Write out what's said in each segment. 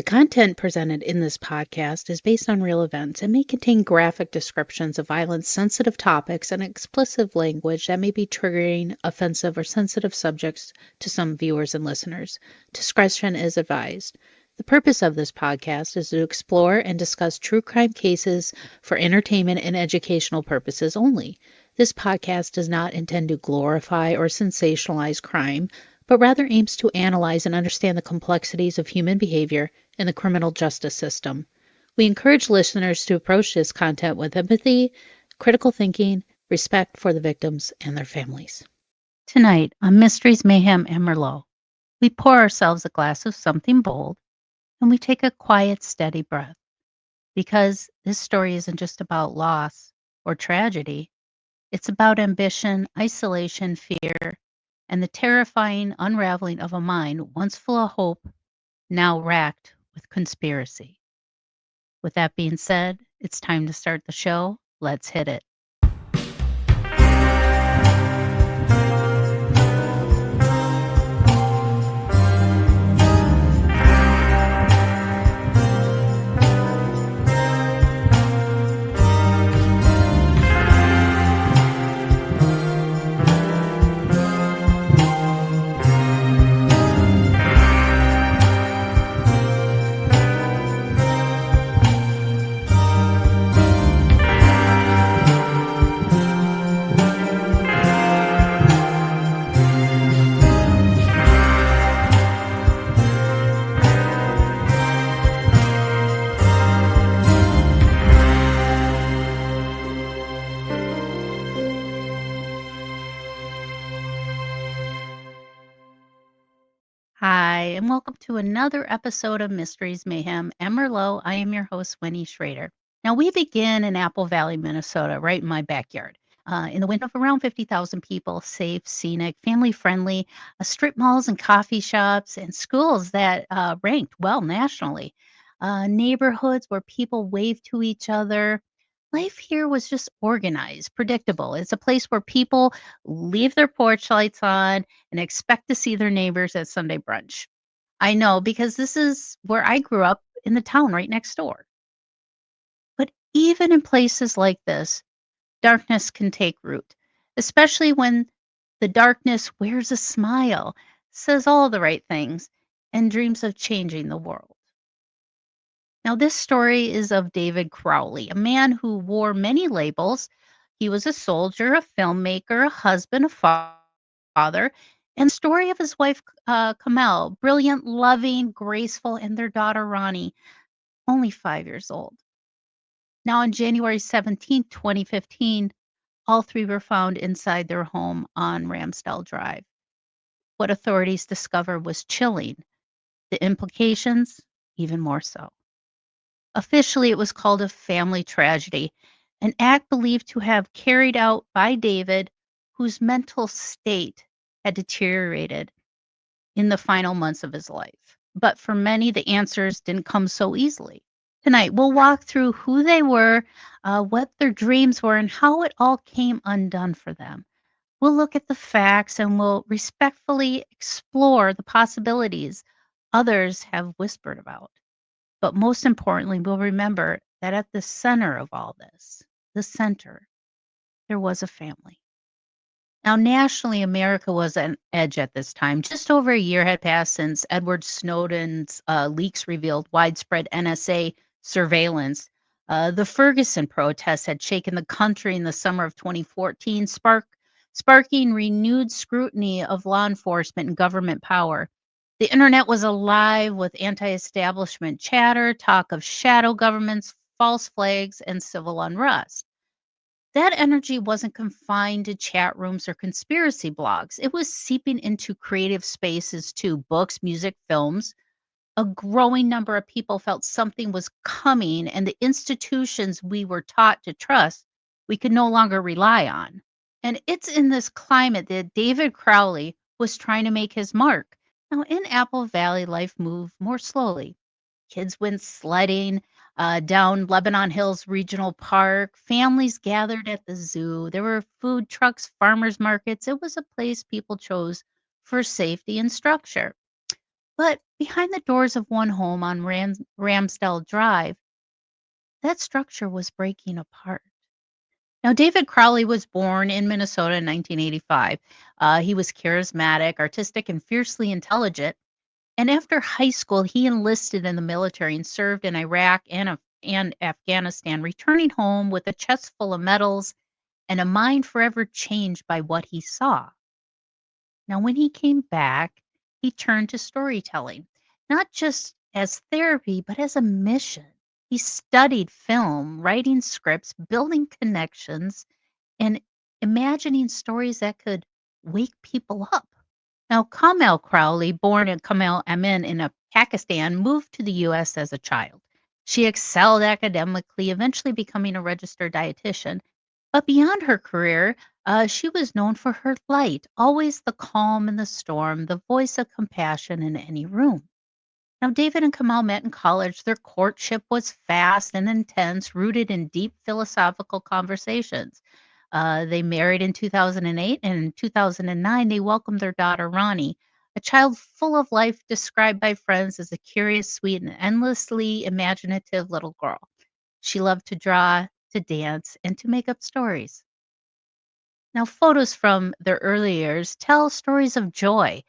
content presented in this podcast is based on real events and may contain graphic descriptions of violence, sensitive topics, and explicit language that may be triggering, offensive, or sensitive subjects to some viewers and listeners. Discretion is advised. The purpose of this podcast is to explore and discuss true crime cases for entertainment and educational purposes only. This podcast does not intend to glorify or sensationalize crime, but rather aims to analyze and understand the complexities of human behavior in the criminal justice system. We encourage listeners to approach this content with empathy, critical thinking, respect for the victims and their families. Tonight on Mysteries, Mayhem, and Merlot, we pour ourselves a glass of something bold and we take a quiet, steady breath. Because this story isn't just about loss or tragedy, it's about ambition, isolation, fear, and the terrifying unraveling of a mind once full of hope, now racked with conspiracy. With that being said, it's time to start the show. Let's hit it. Hi, and welcome to another episode of Mysteries, Mayhem, and Merlot. I am your host, Winnie Schrader. Now, we begin in Apple Valley, Minnesota, right in my backyard. In the winter of around 50,000 people, safe, scenic, family-friendly, strip malls and coffee shops, and schools that ranked well nationally. Neighborhoods where people waved to each other. Life here was just organized, predictable. It's a place where people leave their porch lights on and expect to see their neighbors at Sunday brunch. I know because this is where I grew up in the town right next door. But even in places like this, darkness can take root, especially when the darkness wears a smile, says all the right things, and dreams of changing the world. Now, this story is of David Crowley, a man who wore many labels. He was a soldier, a filmmaker, a husband, a father, and the story of his wife, Komel, brilliant, loving, graceful, and their daughter, Ronnie, only 5 years old. Now, on January 17th, 2015, all three were found inside their home on Ramsdale Drive. What authorities discovered was chilling. The implications, even more so. Officially, it was called a family tragedy, an act believed to have carried out by David, whose mental state had deteriorated in the final months of his life. But for many, the answers didn't come so easily. Tonight, we'll walk through who they were, what their dreams were, and how it all came undone for them. We'll look at the facts and we'll respectfully explore the possibilities others have whispered about. But most importantly, we'll remember that at the center of all this, the center, there was a family. Now, nationally, America was on edge at this time. Just over a year had passed since Edward Snowden's leaks revealed widespread NSA surveillance. The Ferguson protests had shaken the country in the summer of 2014, sparking renewed scrutiny of law enforcement and government power. The internet was alive with anti establishment chatter, talk of shadow governments, false flags, and civil unrest. That energy wasn't confined to chat rooms or conspiracy blogs. It was seeping into creative spaces too, books, music, films. A growing number of people felt something was coming, and the institutions we were taught to trust, we could no longer rely on. And it's in this climate that David Crowley was trying to make his mark. Now, in Apple Valley, life moved more slowly. Kids went sledding down Lebanon Hills Regional Park. Families gathered at the zoo. There were food trucks, farmers markets. It was a place people chose for safety and structure. But behind the doors of one home on Ramsdale Drive, that structure was breaking apart. Now, David Crowley was born in Minnesota in 1985. He was charismatic, artistic, and fiercely intelligent. And after high school, he enlisted in the military and served in Iraq and Afghanistan, returning home with a chest full of medals and a mind forever changed by what he saw. Now, when he came back, he turned to storytelling, not just as therapy, but as a mission. He studied film, writing scripts, building connections, and imagining stories that could wake people up. Now, Komel Crowley, born in Komel Amin in Pakistan, moved to the U.S. as a child. She excelled academically, eventually becoming a registered dietitian. But beyond her career, she was known for her light, always the calm in the storm, the voice of compassion in any room. Now, David and Kamal met in college. Their courtship was fast and intense, rooted in deep philosophical conversations. They married in 2008, and in 2009, they welcomed their daughter, Ronnie, a child full of life described by friends as a curious, sweet, and endlessly imaginative little girl. She loved to draw, to dance, and to make up stories. Now, photos from their early years tell stories of joy,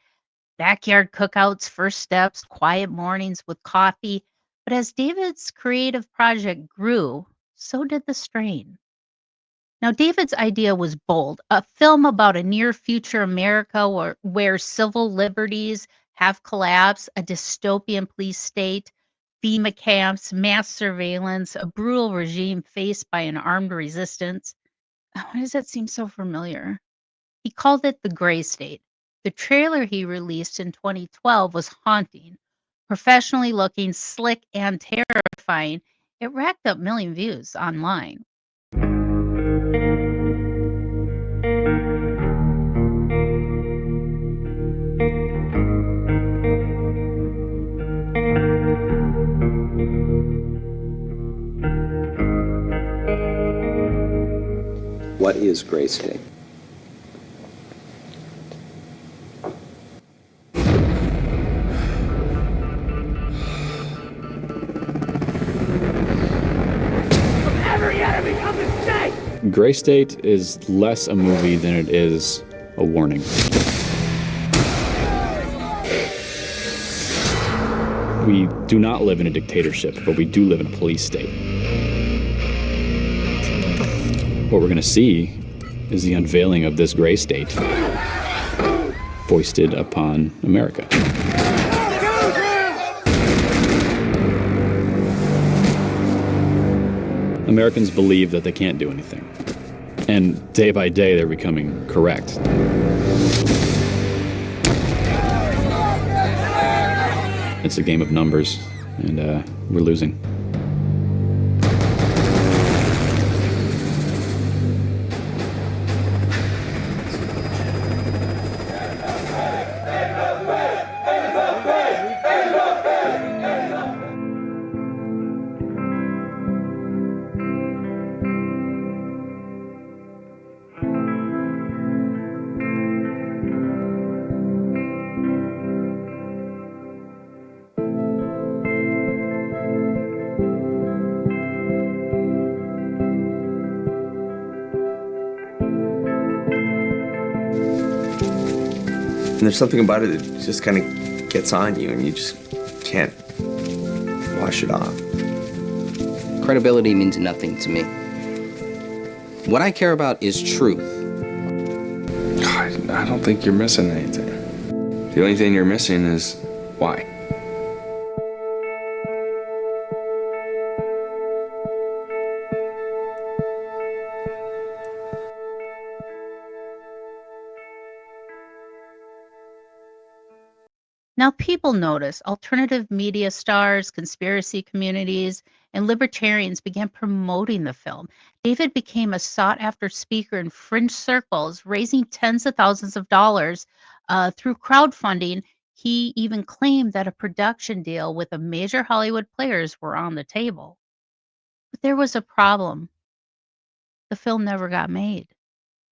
backyard cookouts, first steps, quiet mornings with coffee. But as David's creative project grew, so did the strain. Now, David's idea was bold, a film about a near future America where civil liberties have collapsed, a dystopian police state, FEMA camps, mass surveillance, a brutal regime faced by an armed resistance. Why does that seem so familiar? He called it the gray state. The trailer he released in 2012 was haunting, professionally looking, slick, and terrifying. It racked up million views online. What is gray state? Gray State is less a movie than it is a warning. We do not live in a dictatorship, but we do live in a police state. What we're going to see is the unveiling of this gray state foisted upon America. Americans believe that they can't do anything. And day by day, they're becoming correct. It's a game of numbers, and we're losing. And there's something about it that just kind of gets on you and you just can't wash it off. Credibility means nothing to me. What I care about is truth. I don't think you're missing anything. The only thing you're missing is why. Now, people notice alternative media stars, conspiracy communities, and libertarians began promoting the film. David became a sought after speaker in fringe circles, raising tens of thousands of dollars through crowdfunding. He even claimed that a production deal with a major Hollywood players were on the table. But there was a problem. The film never got made.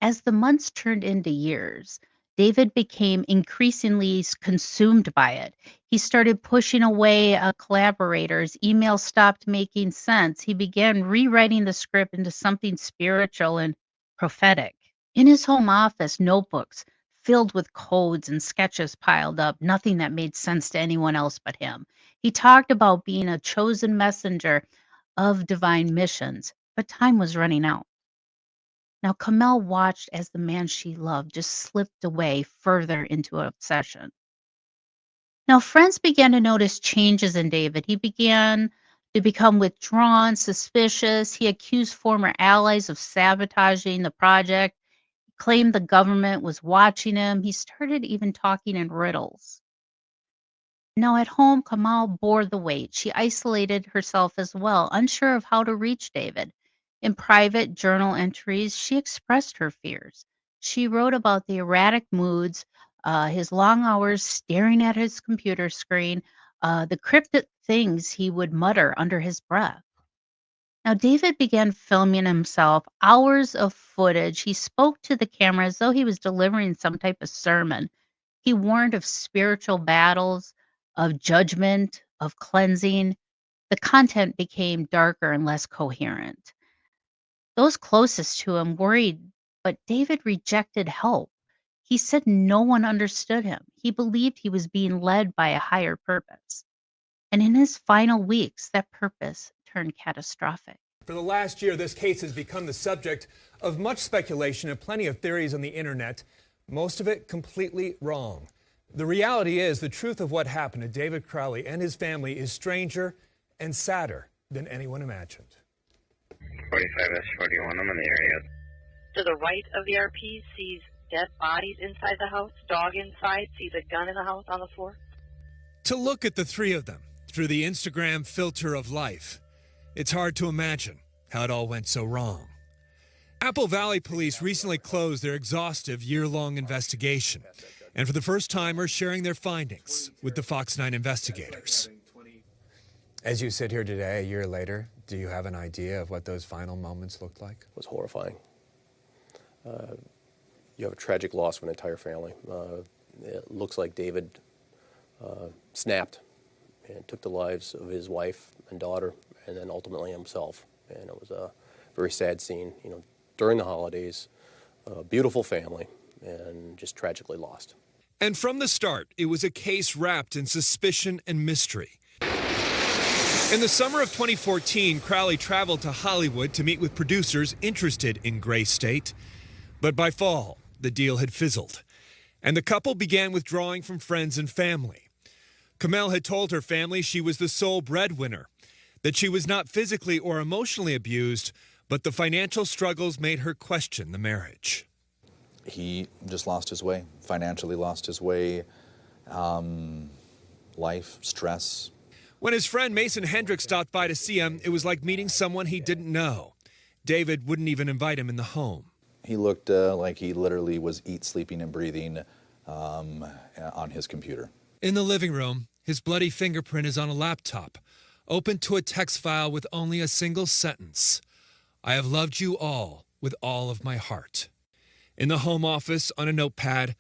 As the months turned into years, David became increasingly consumed by it. He started pushing away collaborators. Emails stopped making sense. He began rewriting the script into something spiritual and prophetic. In his home office, notebooks filled with codes and sketches piled up, nothing that made sense to anyone else but him. He talked about being a chosen messenger of divine missions, but time was running out. Now, Komel watched as the man she loved just slipped away further into obsession. Now, friends began to notice changes in David. He began to become withdrawn, suspicious. He accused former allies of sabotaging the project, claimed the government was watching him. He started even talking in riddles. Now, at home, Komel bore the weight. She isolated herself as well, unsure of how to reach David. In private journal entries, she expressed her fears. She wrote about the erratic moods, his long hours staring at his computer screen, the cryptic things he would mutter under his breath. Now, David began filming himself, hours of footage. He spoke to the camera as though he was delivering some type of sermon. He warned of spiritual battles, of judgment, of cleansing. The content became darker and less coherent. Those closest to him worried, but David rejected help. He said no one understood him. He believed he was being led by a higher purpose. And in his final weeks, that purpose turned catastrophic. For the last year, this case has become the subject of much speculation and plenty of theories on the internet, most of it completely wrong. The reality is the truth of what happened to David Crowley and his family is stranger and sadder than anyone imagined. 45S41, I'm in the area. To the right of the RP sees dead bodies inside the house, dog inside, sees a gun in the house on the floor. To look at the three of them through the Instagram filter of life, it's hard to imagine how it all went so wrong. Apple Valley Police recently closed their exhaustive year-long investigation, and for the first time are sharing their findings with the Fox 9 investigators. As you sit here today, a year later, do you have an idea of what those final moments looked like? It was horrifying. You have a tragic loss of an entire family. It looks like David snapped and took the lives of his wife and daughter, and then ultimately himself. And it was a very sad scene, you know, during the holidays, a beautiful family, and just tragically lost. And from the start, it was a case wrapped in suspicion and mystery. In the summer of 2014, Crowley traveled to Hollywood to meet with producers interested in Gray State. But by fall, the deal had fizzled, and the couple began withdrawing from friends and family. Komel had told her family she was the sole breadwinner, that she was not physically or emotionally abused, but the financial struggles made her question the marriage. He just lost his way, financially lost his way, life, stress. When his friend Mason Hendricks stopped by to see him, it was like meeting someone he didn't know. David wouldn't even invite him in the home. He looked like he literally was sleeping, and breathing on his computer. In the living room, his bloody fingerprint is on a laptop, open to a text file with only a single sentence. I have loved you all with all of my heart. In the home office, on a notepad,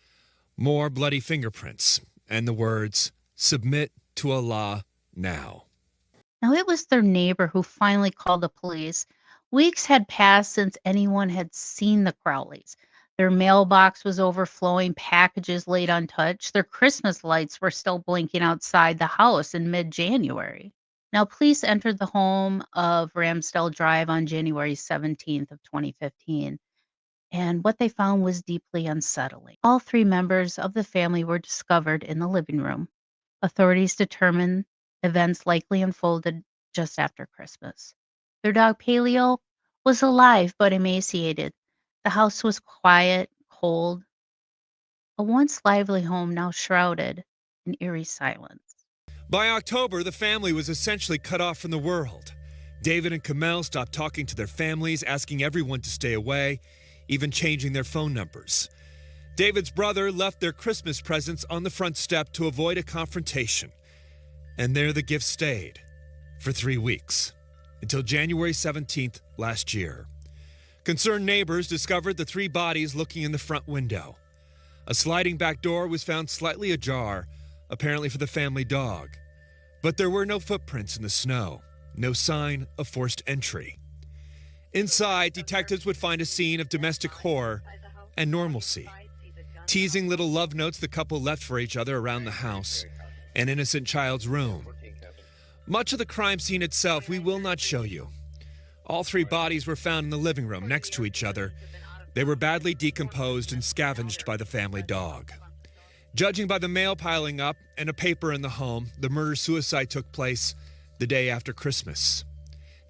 more bloody fingerprints and the words, submit to Allah now. Now, it was their neighbor who finally called the police. Weeks had passed since anyone had seen the Crowleys. Their mailbox was overflowing, packages laid untouched. Their Christmas lights were still blinking outside the house in mid-January. Now, police entered the home of Ramsdale Drive on January 17th of 2015, and what they found was deeply unsettling. All three members of the family were discovered in the living room. Authorities determined events likely unfolded just after Christmas. Their dog Paleo was alive but emaciated. The house was quiet, cold, a once lively home now shrouded in eerie silence. By October, the family was essentially cut off from the world. David and Komel stopped talking to their families, asking everyone to stay away, even changing their phone numbers. David's brother left their Christmas presents on the front step to avoid a confrontation. And there the gifts stayed for 3 weeks, until January 17th last year. Concerned neighbors discovered the three bodies looking in the front window. A sliding back door was found slightly ajar, apparently for the family dog. But there were no footprints in the snow, no sign of forced entry. Inside, detectives would find a scene of domestic horror and normalcy. Teasing little love notes the couple left for each other around the house, an innocent child's room. Much of the crime scene itself we will not show you. All three bodies were found in the living room next to each other. They were badly decomposed and scavenged by the family dog. Judging by the mail piling up and a paper in the home, the murder-suicide took place the day after Christmas.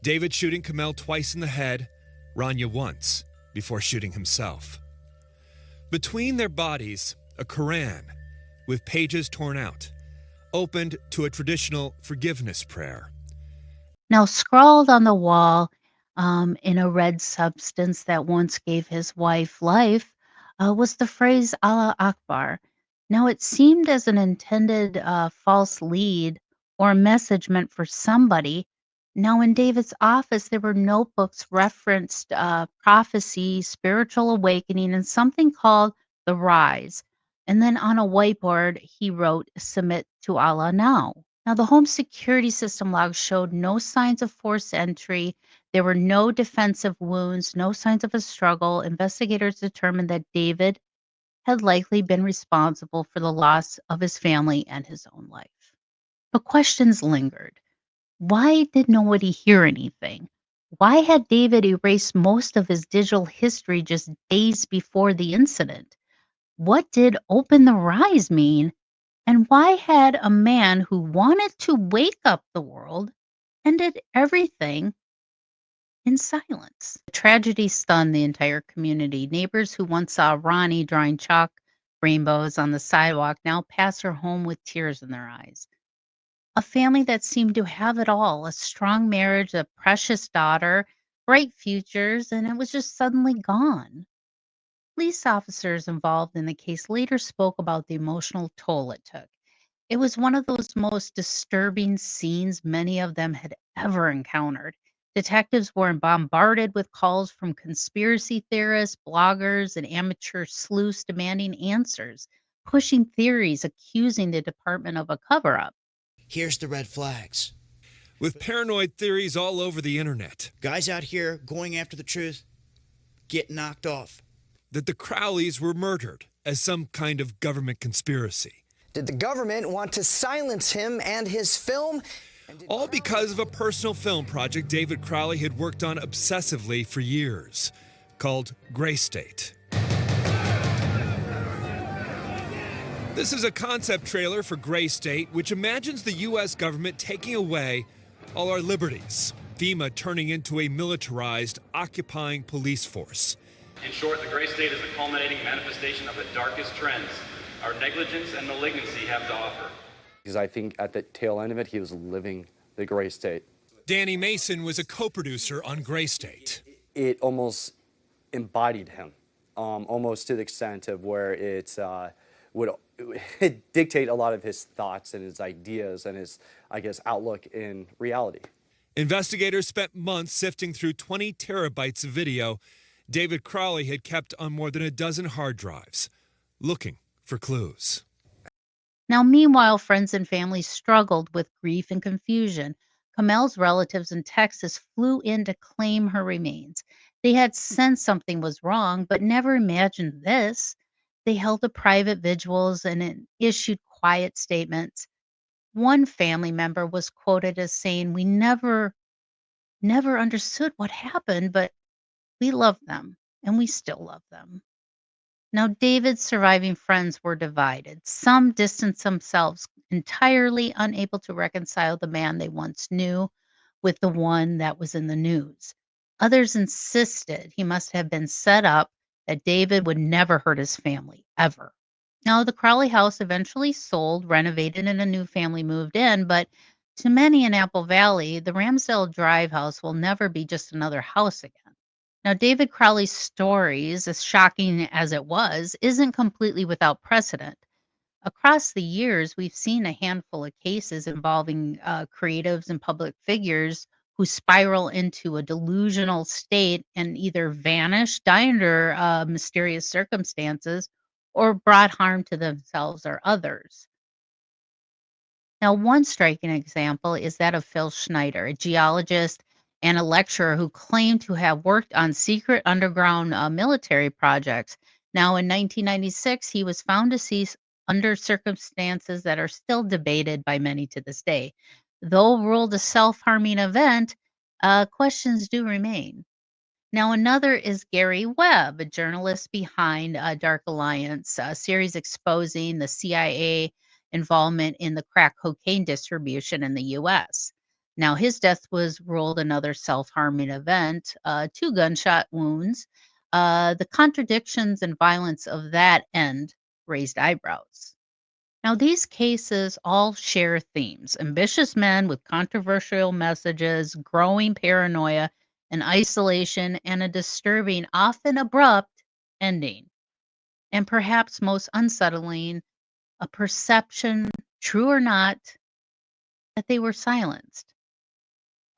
David shooting Komel twice in the head, Rania once, before shooting himself. Between their bodies, a Quran with pages torn out, opened to a traditional forgiveness prayer. Now, scrawled on the wall in a red substance that once gave his wife life was the phrase Allah Akbar. Now, it seemed as an intended false lead or a message meant for somebody. Now, in David's office, there were notebooks referenced prophecy, spiritual awakening, and something called the rise. And then on a whiteboard, he wrote, "Submit to Allah now." Now, the home security system logs showed no signs of forced entry. There were no defensive wounds, no signs of a struggle. Investigators determined that David had likely been responsible for the loss of his family and his own life. But questions lingered. Why did nobody hear anything? Why had David erased most of his digital history just days before the incident? What did open the rise mean? And why had a man who wanted to wake up the world ended everything in silence? The tragedy stunned the entire community. Neighbors who once saw Ronnie drawing chalk rainbows on the sidewalk now pass her home with tears in their eyes. A family that seemed to have it all, a strong marriage, a precious daughter, bright futures, and it was just suddenly gone. Police officers involved in the case later spoke about the emotional toll it took. It was one of those most disturbing scenes many of them had ever encountered. Detectives were bombarded with calls from conspiracy theorists, bloggers, and amateur sleuths demanding answers, pushing theories, accusing the department of a cover up. Here's the red flags. With paranoid theories all over the internet. Guys out here going after the truth get knocked off. That the Crowleys were murdered as some kind of government conspiracy. Did the government want to silence him and his film? All because of a personal film project David Crowley had worked on obsessively for years, called Gray State. This is a concept trailer for Gray State, which imagines the U.S. government taking away all our liberties, FEMA turning into a militarized, occupying police force. In short, the Gray State is a culminating manifestation of the darkest trends our negligence and malignancy have to offer. Because I think at the tail end of it, he was living the Gray State. Danny Mason was a co-producer on Gray State. It almost embodied him, almost to the extent of where it would dictate a lot of his thoughts and his ideas and his, I guess, outlook in reality. Investigators spent months sifting through 20 terabytes of video David Crowley had kept on more than a dozen hard drives, looking for clues. Now, meanwhile, friends and family struggled with grief and confusion. Komel's relatives in Texas flew in to claim her remains. They had sensed something was wrong, but never imagined this. They held a private vigils and issued quiet statements. One family member was quoted as saying, "We never understood what happened, but we loved them, and we still love them." Now, David's surviving friends were divided. Some distanced themselves, entirely unable to reconcile the man they once knew with the one that was in the news. Others insisted he must have been set up, that David would never hurt his family, ever. Now, the Crowley house eventually sold, renovated, and a new family moved in, but to many in Apple Valley, the Ramsdale Drive house will never be just another house again. Now, David Crowley's stories, as shocking as it was, isn't completely without precedent. Across the years, we've seen a handful of cases involving creatives and public figures who spiral into a delusional state and either vanish, die under mysterious circumstances, or brought harm to themselves or others. Now, one striking example is that of Phil Schneider, a geologist and a lecturer who claimed to have worked on secret underground military projects. Now, in 1996, he was found deceased under circumstances that are still debated by many to this day. Though ruled a self harming event, questions do remain. Now, another is Gary Webb, a journalist behind Dark Alliance, a series exposing the CIA involvement in the crack cocaine distribution in the U.S. Now, his death was ruled another self harming event, 2 gunshot wounds. The contradictions and violence of that end raised eyebrows. Now, these cases all share themes: ambitious men with controversial messages, growing paranoia and isolation, and a disturbing, often abrupt ending. And perhaps most unsettling, a perception, true or not, that they were silenced.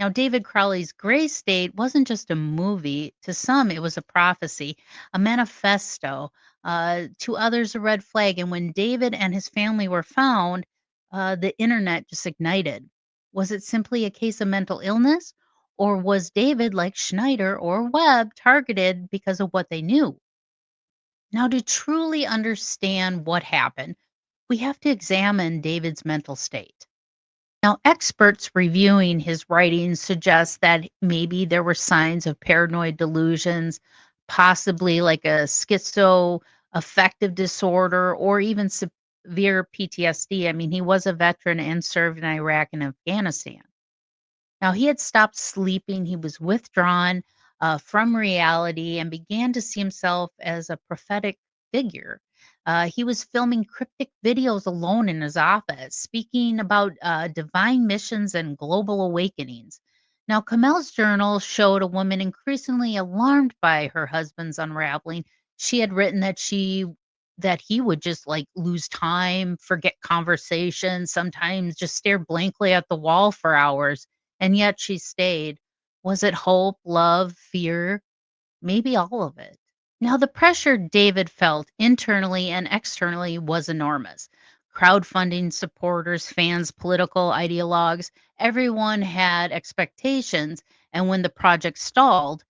Now, David Crowley's Gray State wasn't just a movie. To some, it was a prophecy, a manifesto. To others, a red flag. And when David and his family were found, the internet just ignited. Was it simply a case of mental illness? Or was David, like Schneider or Webb, targeted because of what they knew? Now, to truly understand what happened, we have to examine David's mental state. Now, experts reviewing his writings suggest that maybe there were signs of paranoid delusions, possibly like a schizoaffective disorder or even severe PTSD. I mean, he was a veteran and served in Iraq and Afghanistan. Now, he had stopped sleeping, he was withdrawn from reality and began to see himself as a prophetic figure. He was filming cryptic videos alone in his office, speaking about divine missions and global awakenings. Now, Komel's journal showed a woman increasingly alarmed by her husband's unraveling. She had written that he would just like lose time, forget conversations, sometimes just stare blankly at the wall for hours. And yet she stayed. Was it hope, love, fear? Maybe all of it. Now, the pressure David felt internally and externally was enormous. Crowdfunding supporters, fans, political ideologues, everyone had expectations. And when the project stalled,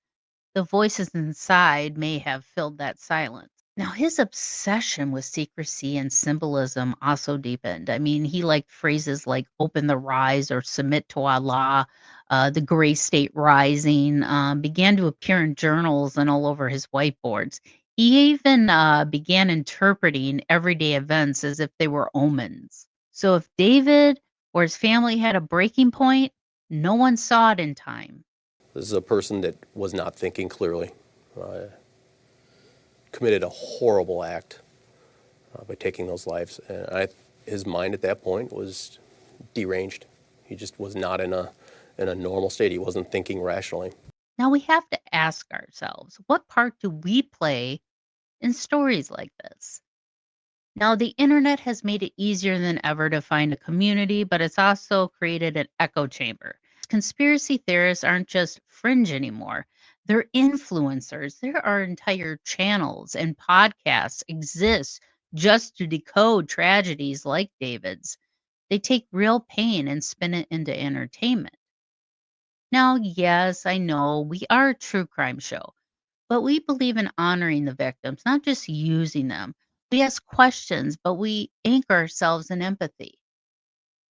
the voices inside may have filled that silence. Now, his obsession with secrecy and symbolism also deepened. I mean, he liked phrases like open the rise or submit to Allah. The gray state rising began to appear in journals and all over his whiteboards. He even began interpreting everyday events as if they were omens. So if David or his family had a breaking point, no one saw it in time. This is a person that was not thinking clearly, committed a horrible act by taking those lives. And his mind at that point was deranged. He just was not in a normal state. He wasn't thinking rationally. Now we have to ask ourselves, what part do we play in stories like this? Now, the internet has made it easier than ever to find a community, but it's also created an echo chamber. Conspiracy theorists aren't just fringe anymore. They're influencers. There are entire channels and podcasts exist just to decode tragedies like David's. They take real pain and spin it into entertainment. Now, yes, I know we are a true crime show, but we believe in honoring the victims, not just using them. We ask questions, but we anchor ourselves in empathy.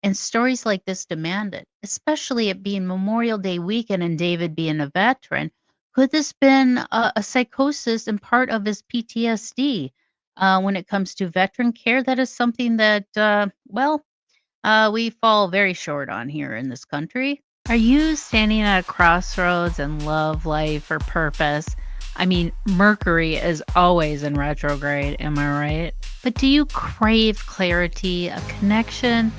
And stories like this demand it, especially it being Memorial Day weekend and David being a veteran. Could this been a psychosis and part of his PTSD? When it comes to veteran care, that is something that, we fall very short on here in this country. Are you standing at a crossroads in love, life, or purpose? I mean, Mercury is always in retrograde, am I right? But do you crave clarity, a connection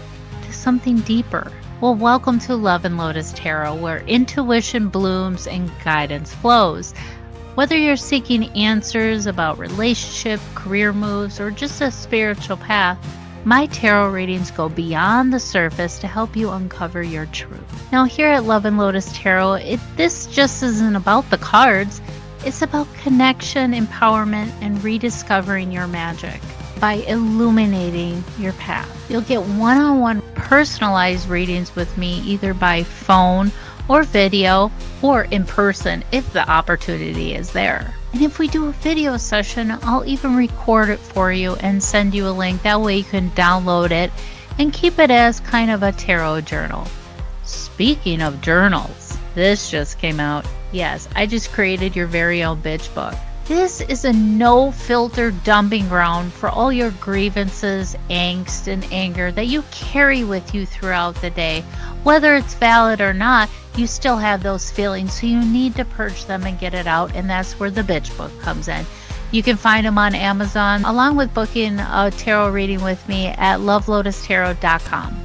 to something deeper? Well, welcome to Love and Lotus Tarot, where intuition blooms and guidance flows. Whether you're seeking answers about relationship, career moves, or just a spiritual path, my tarot readings go beyond the surface to help you uncover your truth. Now, here at Love and Lotus Tarot, this just isn't about the cards. It's about connection, empowerment, and rediscovering your magic by illuminating your path. You'll get one-on-one personalized readings with me either by phone or video or in person if the opportunity is there. And if we do a video session, I'll even record it for you and send you a link. That way you can download it and keep it as kind of a tarot journal. Speaking of journals, this just came out. Yes, I just created your very own bitch book. This is a no-filter dumping ground for all your grievances, angst, and anger that you carry with you throughout the day. Whether it's valid or not, you still have those feelings, so you need to purge them and get it out, and that's where the bitch book comes in. You can find them on Amazon, along with booking a tarot reading with me at lovelotustarot.com.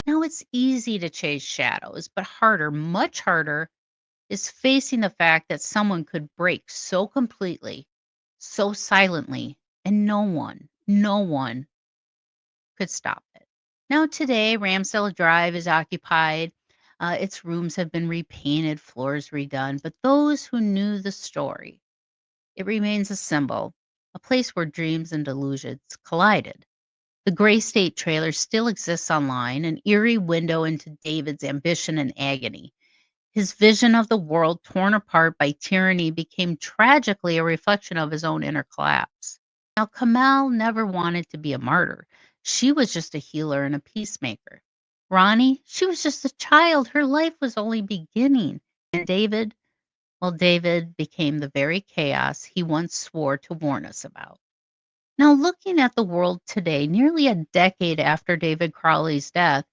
Now, it's easy to chase shadows, but harder, much harder, is facing the fact that someone could break so completely, so silently, and no one could stop it. Now, today, Ramsdale Drive is occupied. Its rooms have been repainted, floors redone, but those who knew the story, it remains a symbol, a place where dreams and delusions collided. The Gray State trailer still exists online, an eerie window into David's ambition and agony. His vision of the world torn apart by tyranny became tragically a reflection of his own inner collapse. Now, Komel never wanted to be a martyr. She was just a healer and a peacemaker. Ronnie, she was just a child. Her life was only beginning. And David, well, David became the very chaos he once swore to warn us about. Now, looking at the world today, nearly a decade after David Crowley's death,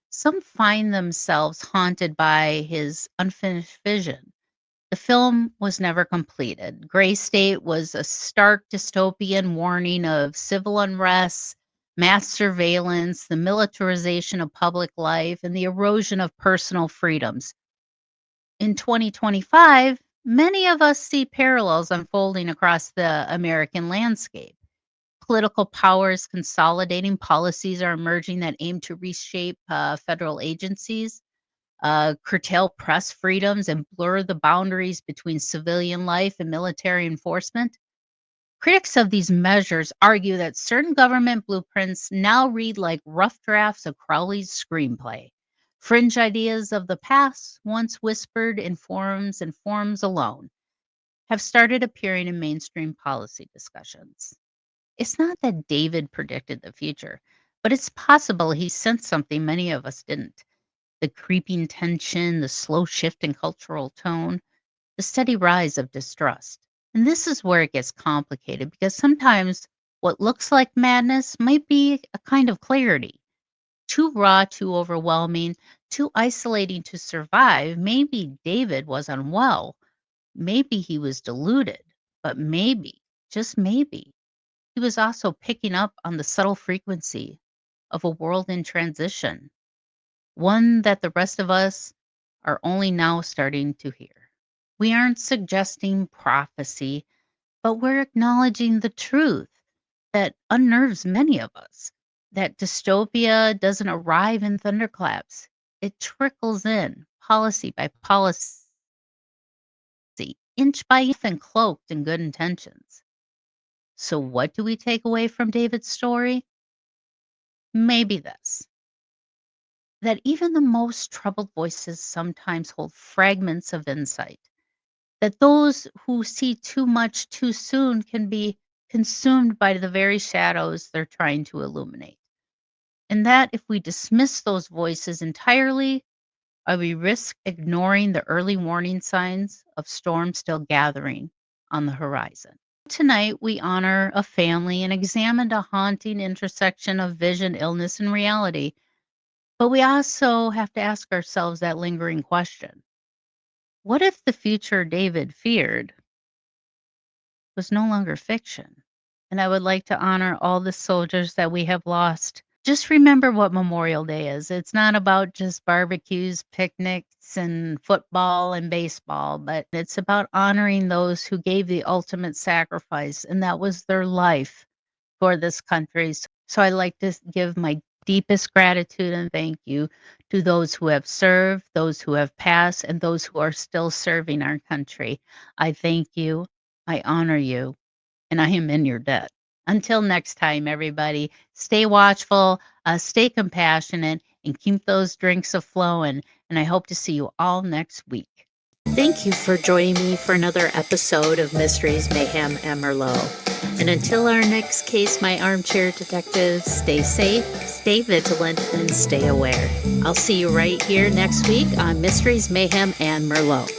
some find themselves haunted by his unfinished vision. The film was never completed. Gray State was a stark dystopian warning of civil unrest, mass surveillance, the militarization of public life, and the erosion of personal freedoms. In 2025, many of us see parallels unfolding across the American landscape. Political powers consolidating, policies are emerging that aim to reshape federal agencies, curtail press freedoms, and blur the boundaries between civilian life and military enforcement. Critics of these measures argue that certain government blueprints now read like rough drafts of Crowley's screenplay. Fringe ideas of the past, once whispered in forums and forums alone, have started appearing in mainstream policy discussions. It's not that David predicted the future, but it's possible he sensed something many of us didn't. The creeping tension, the slow shift in cultural tone, the steady rise of distrust. And this is where it gets complicated because sometimes what looks like madness might be a kind of clarity. Too raw, too overwhelming, too isolating to survive. Maybe David was unwell. Maybe he was deluded. But maybe, just maybe, he was also picking up on the subtle frequency of a world in transition, one that the rest of us are only now starting to hear. We aren't suggesting prophecy, but we're acknowledging the truth that unnerves many of us. That dystopia doesn't arrive in thunderclaps, it trickles in, policy by policy, inch by inch, and cloaked in good intentions. So, what do we take away from David's story? Maybe this: that even the most troubled voices sometimes hold fragments of insight, that those who see too much too soon can be consumed by the very shadows they're trying to illuminate. And that if we dismiss those voices entirely, we risk ignoring the early warning signs of storms still gathering on the horizon. Tonight, we honor a family and examine a haunting intersection of vision, illness, and reality. But we also have to ask ourselves that lingering question: what if the future David feared was no longer fiction? And I would like to honor all the soldiers that we have lost. Just remember what Memorial Day is. It's not about just barbecues, picnics, and football and baseball, but it's about honoring those who gave the ultimate sacrifice, and that was their life for this country. So I'd like to give my deepest gratitude and thank you to those who have served, those who have passed, and those who are still serving our country. I thank you, I honor you, and I am in your debt. Until next time, everybody, stay watchful, stay compassionate, and keep those drinks a-flowing. And I hope to see you all next week. Thank you for joining me for another episode of Mysteries, Mayhem, and Merlot. And until our next case, my armchair detectives, stay safe, stay vigilant, and stay aware. I'll see you right here next week on Mysteries, Mayhem, and Merlot.